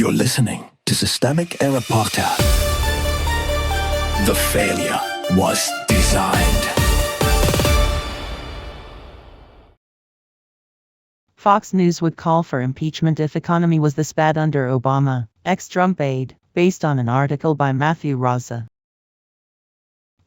You're listening to Systemic Error Podcast. The failure was designed. Fox News would call for impeachment if economy was this bad under Obama, ex-Trump aide, based on an article by Matthew Raza.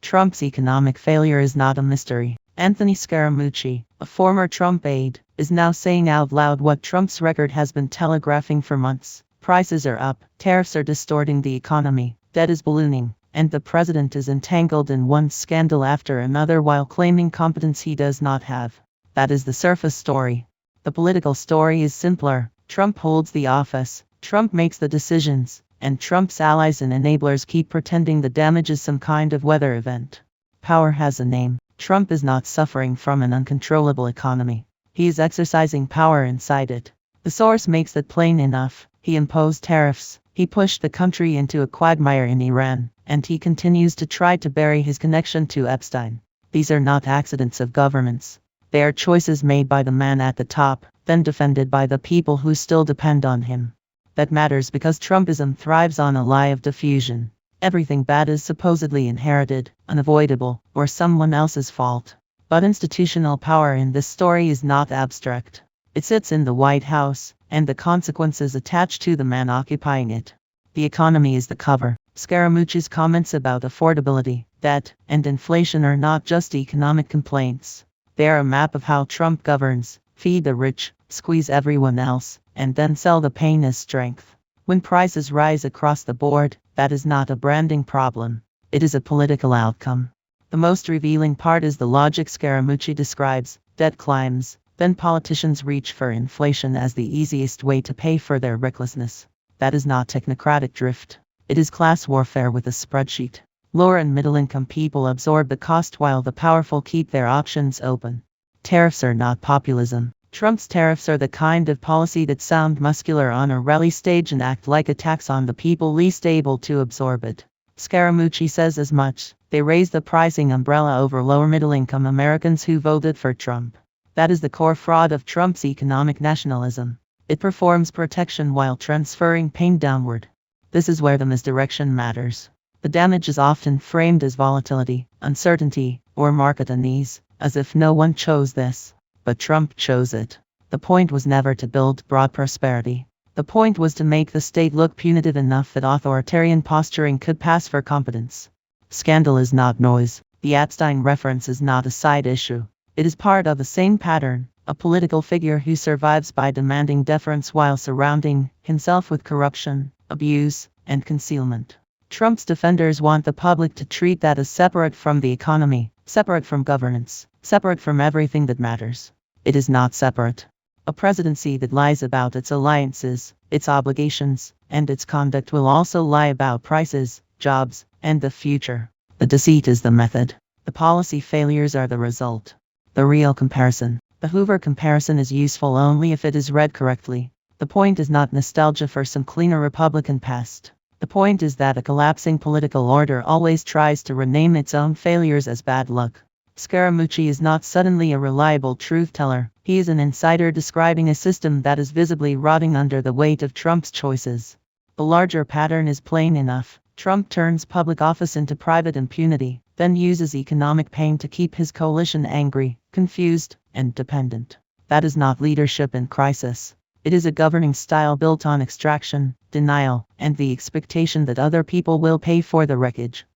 Trump's economic failure is not a mystery. Anthony Scaramucci, a former Trump aide, is now saying out loud what Trump's record has been telegraphing for months. Prices are up, tariffs are distorting the economy, debt is ballooning, and the president is entangled in one scandal after another while claiming competence he does not have. That is the surface story. The political story is simpler. Trump holds the office, Trump makes the decisions, and Trump's allies and enablers keep pretending the damage is some kind of weather event. Power has a name. Trump is not suffering from an uncontrollable economy. He is exercising power inside it. The source makes it plain enough. He imposed tariffs, he pushed the country into a quagmire in Iran, and he continues to try to bury his connection to Epstein. These are not accidents of governments. They are choices made by the man at the top, then defended by the people who still depend on him. That matters because Trumpism thrives on a lie of diffusion. Everything bad is supposedly inherited, unavoidable, or someone else's fault. But institutional power in this story is not abstract. It sits in the White House, and the consequences attached to the man occupying it. The economy is the cover. Scaramucci's comments about affordability, debt, and inflation are not just economic complaints. They are a map of how Trump governs: feed the rich, squeeze everyone else, and then sell the pain as strength. When prices rise across the board, that is not a branding problem. It is a political outcome. The most revealing part is the logic Scaramucci describes: debt climbs, then politicians reach for inflation as the easiest way to pay for their recklessness. That is not technocratic drift. It is class warfare with a spreadsheet. Lower and middle-income people absorb the cost while the powerful keep their options open. Tariffs are not populism. Trump's tariffs are the kind of policy that sound muscular on a rally stage and act like a tax on the people least able to absorb it. Scaramucci says as much. They raise the pricing umbrella over lower middle-income Americans who voted for Trump. That is the core fraud of Trump's economic nationalism. It performs protection while transferring pain downward. This is where the misdirection matters. The damage is often framed as volatility, uncertainty, or market unease, as if no one chose this. But Trump chose it. The point was never to build broad prosperity. The point was to make the state look punitive enough that authoritarian posturing could pass for competence. Scandal is not noise. The Epstein reference is not a side issue. It is part of the same pattern, a political figure who survives by demanding deference while surrounding himself with corruption, abuse, and concealment. Trump's defenders want the public to treat that as separate from the economy, separate from governance, separate from everything that matters. It is not separate. A presidency that lies about its alliances, its obligations, and its conduct will also lie about prices, jobs, and the future. The deceit is the method. The policy failures are the result. The real comparison. The Hoover comparison is useful only if it is read correctly. The point is not nostalgia for some cleaner Republican past. The point is that a collapsing political order always tries to rename its own failures as bad luck. Scaramucci is not suddenly a reliable truth-teller. He is an insider describing a system that is visibly rotting under the weight of Trump's choices. The larger pattern is plain enough. Trump turns public office into private impunity, then uses economic pain to keep his coalition angry, confused, and dependent. That is not leadership in crisis. It is a governing style built on extraction, denial, and the expectation that other people will pay for the wreckage.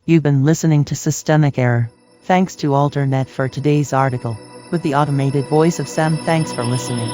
You've been listening to Systemic Error. Thanks to Alternet for today's article. With the automated voice of Sam, thanks for listening.